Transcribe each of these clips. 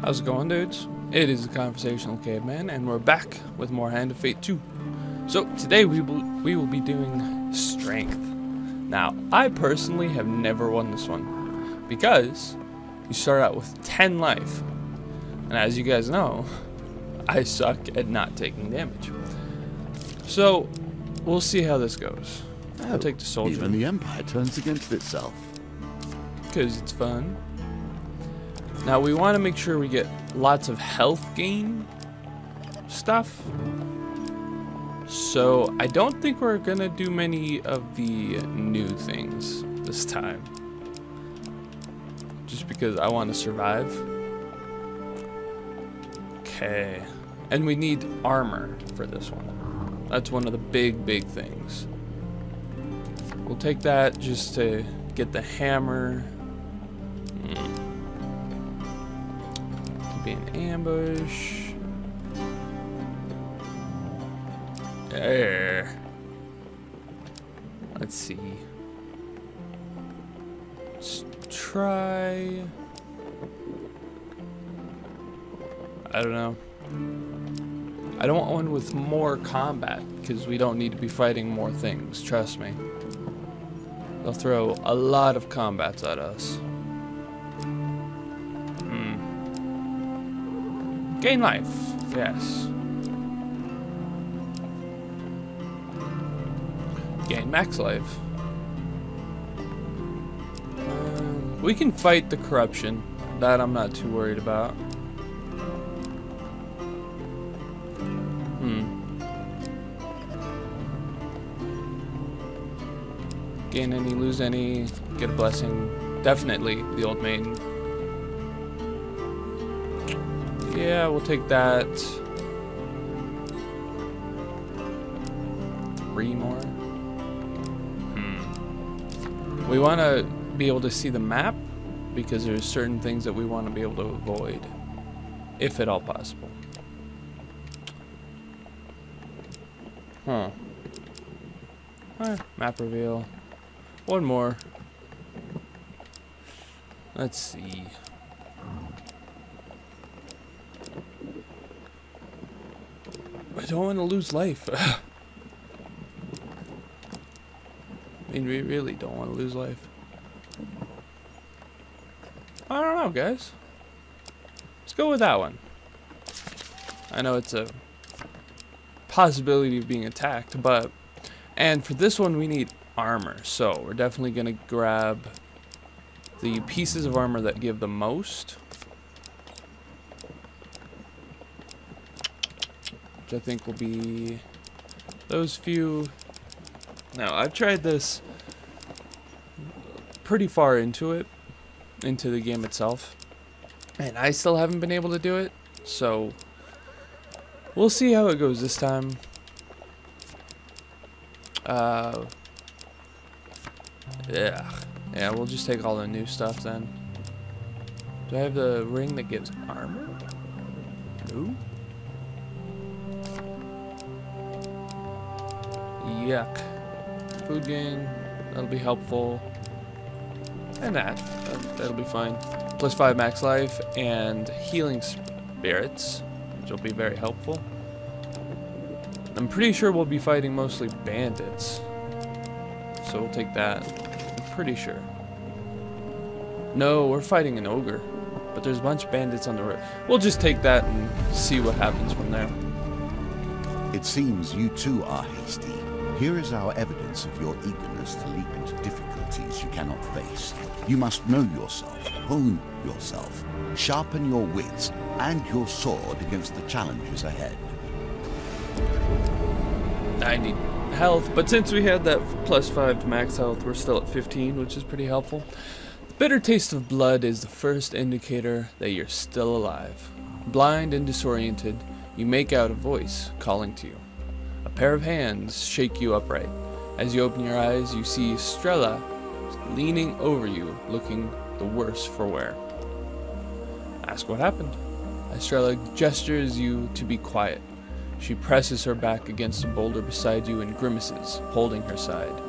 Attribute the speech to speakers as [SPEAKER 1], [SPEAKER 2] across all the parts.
[SPEAKER 1] How's it going, dudes? It is the Conversational Caveman, and we're back with more Hand of Fate 2. So, today we will be doing Strength. Now, I personally have never won this one, because you start out with 10 life. And as you guys know, I suck at not taking damage. So, we'll see how this goes. I'll take the soldier.
[SPEAKER 2] Even the Empire turns against itself.
[SPEAKER 1] Because it's fun. Now we want to make sure we get lots of health gain stuff. So I don't think we're gonna do many of the new things this time. Just because I want to survive. Okay. And we need armor for this one. That's one of the big things. We'll take that just to get the hammer. Be an ambush. There. Let's see. Let's try. I don't know. I don't want one with more combat because we don't need to be fighting more things. Trust me. They'll throw a lot of combats at us. Gain life, yes. Gain max life. We can fight the corruption. That I'm not too worried about. Gain any, lose any, get a blessing. Definitely the old maiden. Yeah, we'll take that. 3 more. We want to be able to see the map because there's certain things that we want to be able to avoid, if at all possible. Map reveal. One more. Let's see. I don't want to lose life. I mean, we really don't want to lose life. I don't know, guys. Let's go with that one. I know it's a possibility of being attacked, but... And for this one, we need armor. So, we're definitely going to grab the pieces of armor that give the most. I think will be those few. Now I've tried this pretty far into the game itself, and I still haven't been able to do it, so we'll see how it goes this time. Yeah, we'll just take all the new stuff then. Do I have the ring that gives armor? No. Yuck. Food gain, that'll be helpful. And that'll be fine. +5 max life and healing spirits, which will be very helpful. I'm pretty sure we'll be fighting mostly bandits. So we'll take that. I'm pretty sure. No, we're fighting an ogre. But there's a bunch of bandits on the road. We'll just take that and see what happens from there.
[SPEAKER 2] It seems you too are hasty. Here is our evidence of your eagerness to leap into difficulties you cannot face. You must know yourself, hone yourself, sharpen your wits and your sword against the challenges ahead.
[SPEAKER 1] I need health, but since we had that +5 to max health, we're still at 15, which is pretty helpful. The bitter taste of blood is the first indicator that you're still alive. Blind and disoriented, you make out a voice calling to you. A pair of hands shake you upright. As you open your eyes, you see Estrella leaning over you, looking the worse for wear. Ask what happened. Estrella gestures you to be quiet. She presses her back against a boulder beside you and grimaces, holding her side.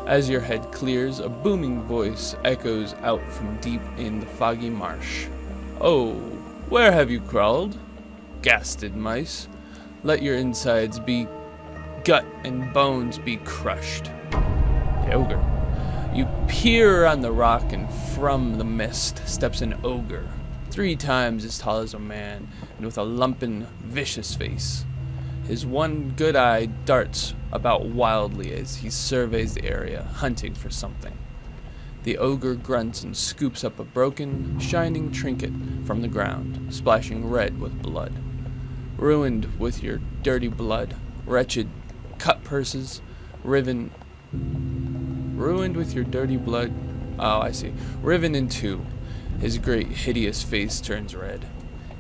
[SPEAKER 1] As your head clears, a booming voice echoes out from deep in the foggy marsh. Oh, Where have you crawled? Gasted mice, let your insides be gut and bones be crushed. The ogre. You peer on the rock, and from the mist steps an ogre, 3 times as tall as a man, and with a lumpen, vicious face. His one good eye darts about wildly as he surveys the area, hunting for something. The ogre grunts and scoops up a broken, shining trinket from the ground, splashing red with blood. Ruined with your dirty blood, wretched cut purses, riven with your dirty blood. Oh, I see. Riven in 2. His great hideous face turns red.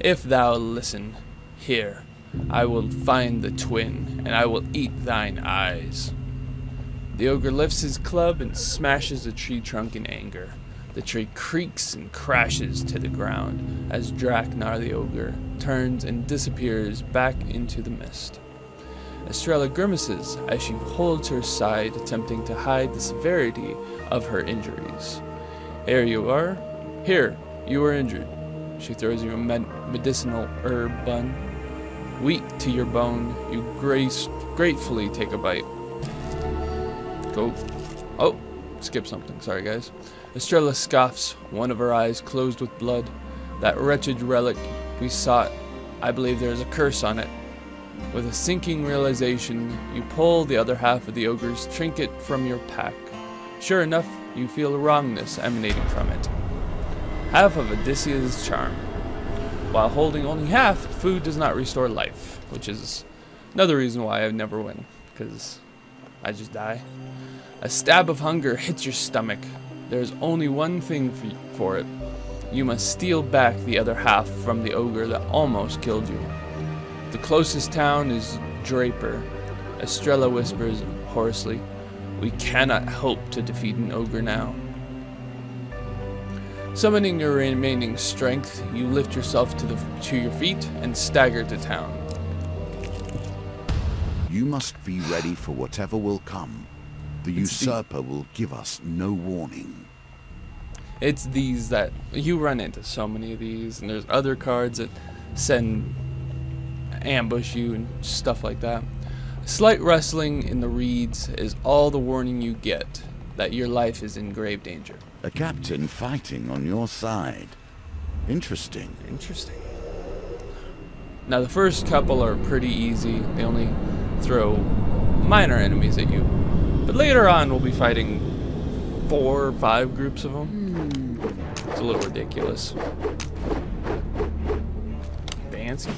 [SPEAKER 1] If thou listen, here, I will find the twin, and I will eat thine eyes. The ogre lifts his club and smashes a tree trunk in anger. The tree creaks and crashes to the ground as Draknar the ogre turns and disappears back into the mist. Estrella grimaces as she holds her side, attempting to hide the severity of her injuries. Here you are. Here, you are injured. She throws you a medicinal herb bun. Weak to your bone, you gratefully take a bite. Go. Oh, skip something. Sorry, guys. Estrella scoffs, one of her eyes closed with blood. That wretched relic we sought, I believe there is a curse on it. With a sinking realization, you pull the other half of the ogre's trinket from your pack. Sure enough, you feel a wrongness emanating from it. Half of Odysseus' charm. While holding only half, food does not restore life, which is another reason why I never win, because I just die. A stab of hunger hits your stomach. There is only one thing for it. You must steal back the other half from the ogre that almost killed you. The closest town is Draper. Estrella whispers hoarsely, "We cannot hope to defeat an ogre now." Summoning your remaining strength, you lift yourself to your feet and stagger to town.
[SPEAKER 2] You must be ready for whatever will come. The usurper will give us no warning.
[SPEAKER 1] It's these that you run into, so many of these, and there's other cards that ambush you and stuff like that. Slight rustling in the reeds is all the warning you get that your life is in grave danger.
[SPEAKER 2] A captain fighting on your side. Interesting.
[SPEAKER 1] Interesting. Now the first couple are pretty easy. They only throw minor enemies at you. But later on we'll be fighting 4 or 5 groups of them. It's a little ridiculous. Fancy.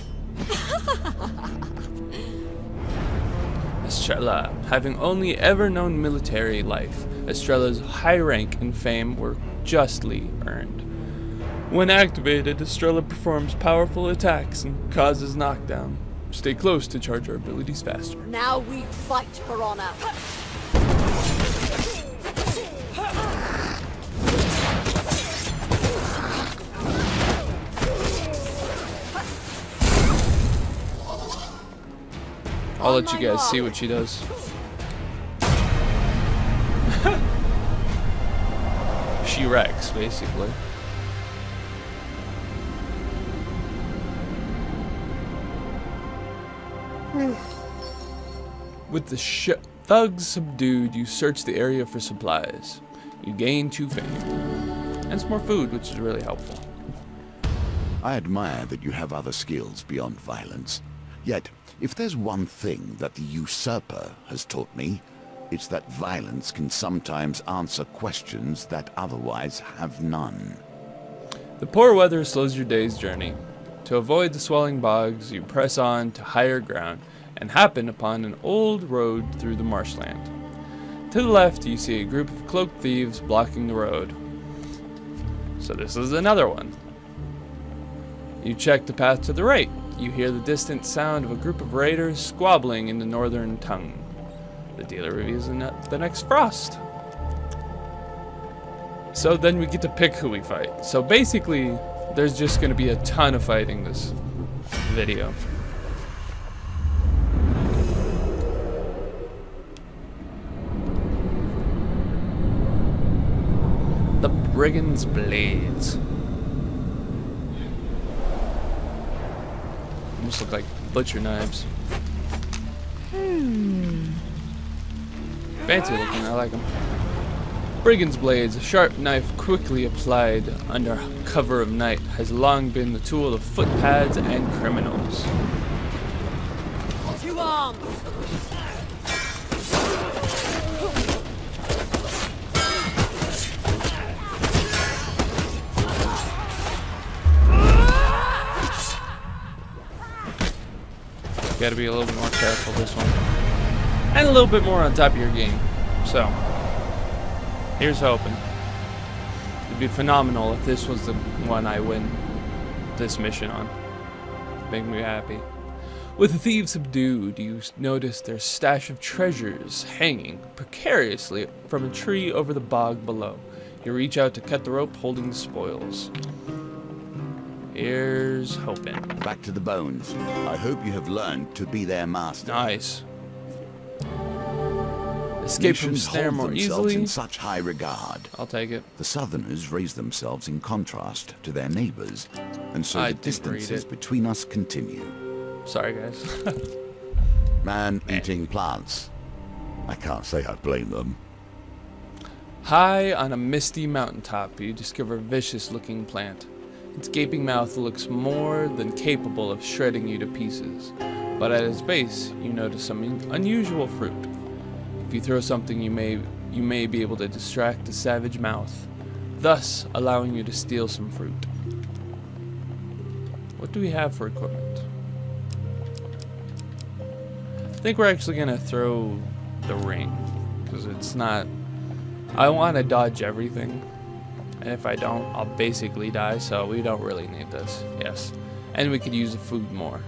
[SPEAKER 1] Estrella. Having only ever known military life, Estrella's high rank and fame were justly earned. When activated, Estrella performs powerful attacks and causes knockdown. Stay close to charge our abilities faster.
[SPEAKER 3] Now we fight for honor.
[SPEAKER 1] I'll let you guys see what she does. She wrecks, basically. With the thugs subdued, you search the area for supplies. You gain 2 fame. And some more food, which is really helpful.
[SPEAKER 2] I admire that you have other skills beyond violence. Yet, if there's one thing that the usurper has taught me, it's that violence can sometimes answer questions that otherwise have none.
[SPEAKER 1] The poor weather slows your day's journey. To avoid the swelling bogs, you press on to higher ground and happen upon an old road through the marshland. To the left, you see a group of cloaked thieves blocking the road. So this is another one. You check the path to the right. You hear the distant sound of a group of raiders squabbling in the northern tongue. The dealer reveals the next frost. So then we get to pick who we fight. So basically, there's just going to be a ton of fighting this video. The Brigand's Blades. Almost look like butcher knives. Fancy looking, I like them. Brigand's blades, a sharp knife quickly applied under cover of night, has long been the tool of footpads and criminals.
[SPEAKER 3] 2 arms!
[SPEAKER 1] Gotta be a little bit more careful this one. And a little bit more on top of your game. So, here's hoping. It'd be phenomenal if this was the one I win this mission on. Make me happy. With the thieves subdued, you notice their stash of treasures hanging precariously from a tree over the bog below. You reach out to cut the rope holding the spoils. Here's hoping.
[SPEAKER 2] Back to the bones. I hope you have learned to be their master.
[SPEAKER 1] Nice. Escape from snare more easily.
[SPEAKER 2] In such high regard.
[SPEAKER 1] I'll take it.
[SPEAKER 2] The Southerners raise themselves in contrast to their neighbors, and so the distances between us continue.
[SPEAKER 1] Sorry, guys.
[SPEAKER 2] Man-eating plants. I can't say I blame them.
[SPEAKER 1] High on a misty mountaintop, you discover a vicious-looking plant. Its gaping mouth looks more than capable of shredding you to pieces, but at its base, you notice some unusual fruit. If you throw something, you may be able to distract the savage mouth, thus allowing you to steal some fruit. What do we have for equipment? I think we're actually gonna throw the ring, because it's not. I want to dodge everything. And if I don't, I'll basically die, so we don't really need this. Yes. And we could use the food more.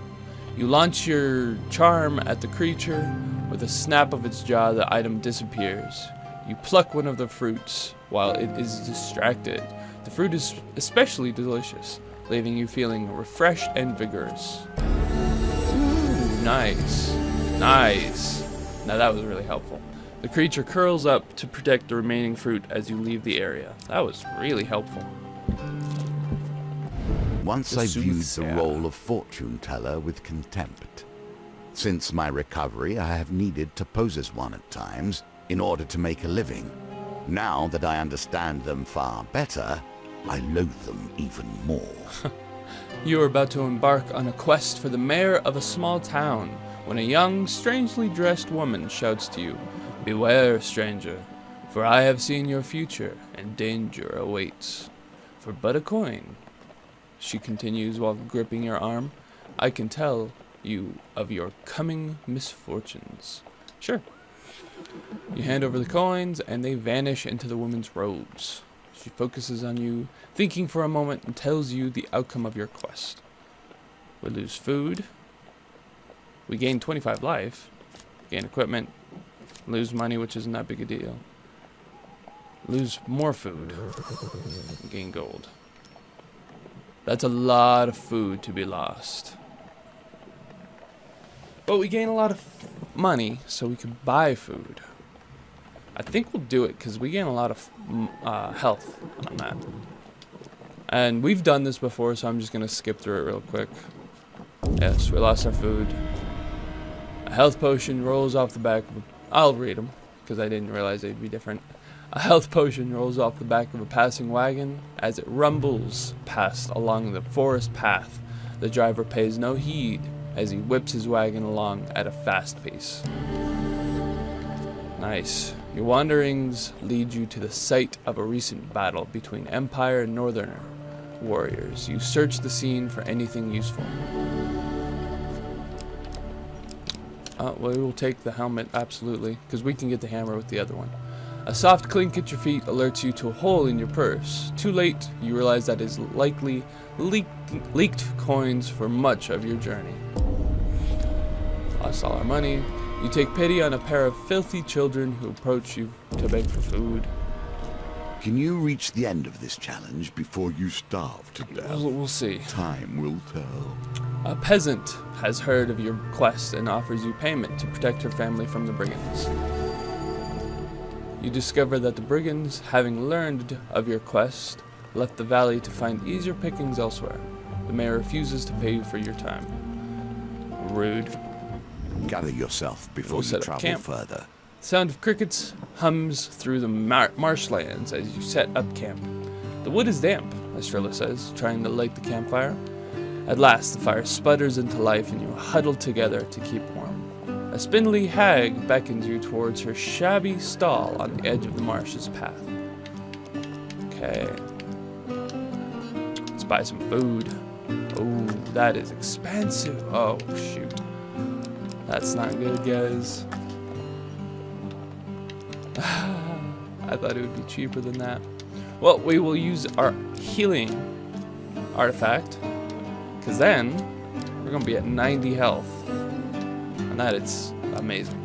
[SPEAKER 1] You launch your charm at the creature. With a snap of its jaw, the item disappears. You pluck one of the fruits while it is distracted. The fruit is especially delicious, leaving you feeling refreshed and vigorous. Ooh, nice. Nice. Now that was really helpful. The creature curls up to protect the remaining fruit as you leave the area. That was really helpful.
[SPEAKER 2] Once I viewed the role of fortune teller with contempt. Since my recovery, I have needed to pose as one at times in order to make a living. Now that I understand them far better, I loathe them even more.
[SPEAKER 1] You are about to embark on a quest for the mayor of a small town when a young, strangely dressed woman shouts to you, "Beware, stranger, for I have seen your future, and danger awaits. For but a coin," she continues while gripping your arm, "I can tell you of your coming misfortunes." Sure. You hand over the coins, and they vanish into the woman's robes. She focuses on you, thinking for a moment, and tells you the outcome of your quest. We lose food. We gain 25 life. Gain equipment. Lose money, which isn't that big a deal. Lose more food. Gain gold. That's a lot of food to be lost. But we gain a lot of money, so we can buy food. I think we'll do it, because we gain a lot of health on that. And we've done this before, so I'm just going to skip through it real quick. Yes, we lost our food. A health potion rolls off the back of I'll read them, because I didn't realize they'd be different. A health potion rolls off the back of a passing wagon as it rumbles past along the forest path. The driver pays no heed as he whips his wagon along at a fast pace. Nice. Your wanderings lead you to the site of a recent battle between Empire and Northerner warriors. You search the scene for anything useful. Well, we will take the helmet, absolutely, because we can get the hammer with the other one. A soft clink at your feet alerts you to a hole in your purse. Too late, you realize that is likely leaked coins for much of your journey. Lost all our money. You take pity on a pair of filthy children who approach you to beg for food.
[SPEAKER 2] Can you reach the end of this challenge before you starve to death?
[SPEAKER 1] We'll see.
[SPEAKER 2] Time will tell.
[SPEAKER 1] A peasant has heard of your quest and offers you payment to protect her family from the brigands. You discover that the brigands, having learned of your quest, left the valley to find easier pickings elsewhere. The mayor refuses to pay you for your time. Rude.
[SPEAKER 2] Gather yourself before
[SPEAKER 1] We'll
[SPEAKER 2] you
[SPEAKER 1] set up
[SPEAKER 2] travel
[SPEAKER 1] camp.
[SPEAKER 2] further.
[SPEAKER 1] Sound of crickets hums through the marshlands as you set up camp. The wood is damp, Estrella says, trying to light the campfire. At last, the fire sputters into life and you huddle together to keep warm. A spindly hag beckons you towards her shabby stall on the edge of the marsh's path. Okay. Let's buy some food. Oh, that is expensive. Oh, shoot. That's not good, guys. I thought it would be cheaper than that. Well, we will use our healing artifact, because then we're going to be at 90 health. And that is amazing.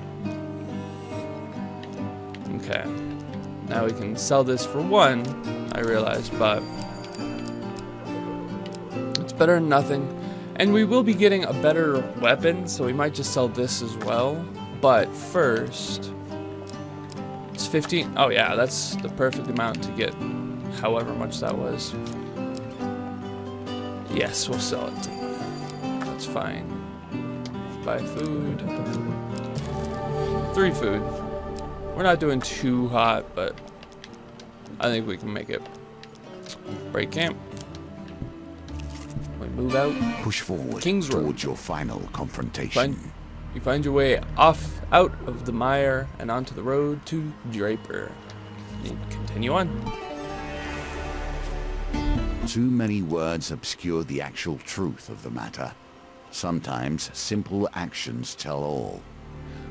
[SPEAKER 1] Okay. Now we can sell this for 1, I realize, but it's better than nothing. And we will be getting a better weapon, so we might just sell this as well. But first, it's 15. Oh yeah, that's the perfect amount to get however much that was. Yes, we'll sell it. That's fine. Buy food. 3 food. We're not doing too hot, but I think we can make it. Break camp. We move out.
[SPEAKER 2] Push forward
[SPEAKER 1] King's Road.
[SPEAKER 2] towards your final confrontation.
[SPEAKER 1] You find your way out of the mire and onto the road to Draper. You continue on.
[SPEAKER 2] Too many words obscure the actual truth of the matter. Sometimes simple actions tell all.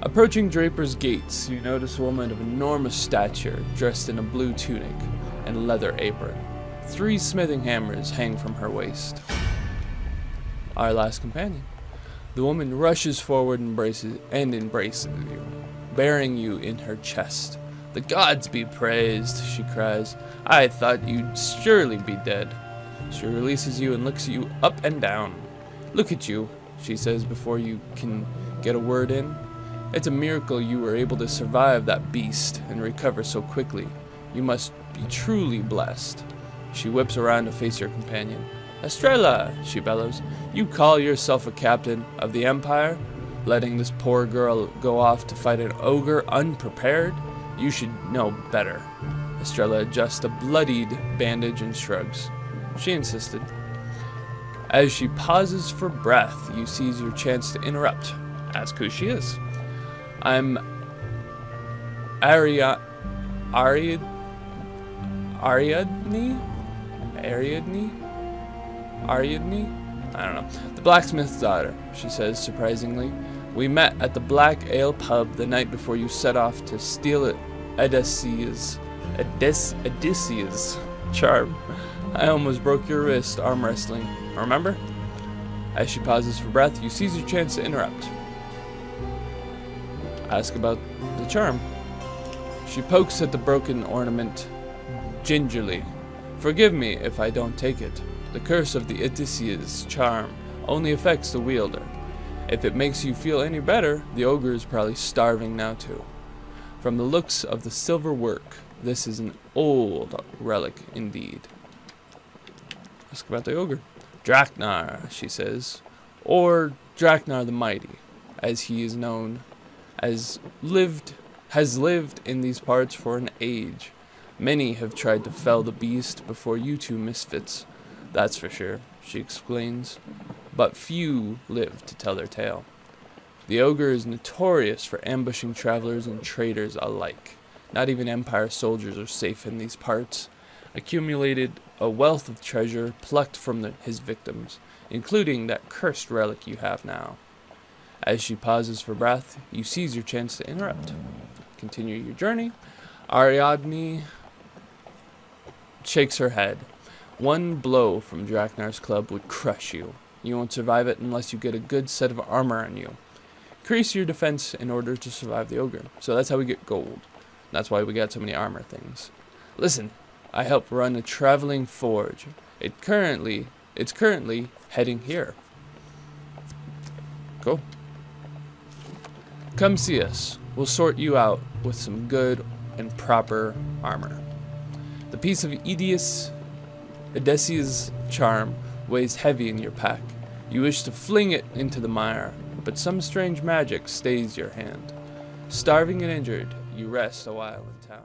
[SPEAKER 1] Approaching Draper's gates, you notice a woman of enormous stature, dressed in a blue tunic and leather apron. 3 smithing hammers hang from her waist. Our last companion. The woman rushes forward and embraces you, bearing you in her chest. The gods be praised, she cries. I thought you'd surely be dead. She releases you and looks at you up and down. Look at you, she says before you can get a word in. It's a miracle you were able to survive that beast and recover so quickly. You must be truly blessed. She whips around to face your companion. Estrella, she bellows, you call yourself a captain of the Empire? Letting this poor girl go off to fight an ogre unprepared? You should know better. Estrella adjusts a bloodied bandage and shrugs. She insisted. As she pauses for breath, you seize your chance to interrupt. Ask who she is. I'm Ariadne? I don't know. The blacksmith's daughter, she says surprisingly. We met at the Black Ale pub the night before you set off to steal Odysseus' charm. I almost broke your wrist arm wrestling, remember? As she pauses for breath, you seize your chance to interrupt. Ask about the charm. She pokes at the broken ornament gingerly. Forgive me if I don't take it. The curse of the Odysseus' charm only affects the wielder. If it makes you feel any better, the ogre is probably starving now too. From the looks of the silver work, this is an old relic indeed. Ask about the ogre. Draknar, she says, or Draknar the Mighty, as he is known, has lived in these parts for an age. Many have tried to fell the beast before you 2 misfits, that's for sure, she explains, but few live to tell their tale. The ogre is notorious for ambushing travelers and traders alike. Not even Empire soldiers are safe in these parts. Accumulated a wealth of treasure plucked from his victims, including that cursed relic you have now. As she pauses for breath, you seize your chance to interrupt. Continue your journey. Ariadne shakes her head. 1 blow from Draknar's club would crush you. You won't survive it unless you get a good set of armor on you. Increase your defense in order to survive the ogre. So that's how we get gold. That's why we got so many armor things. Listen, I help run a traveling forge. It's currently heading here. Cool. Come see us. We'll sort you out with some good and proper armor. The piece of Odysseus' charm weighs heavy in your pack. You wish to fling it into the mire, but some strange magic stays your hand. Starving and injured, you rest a while in town.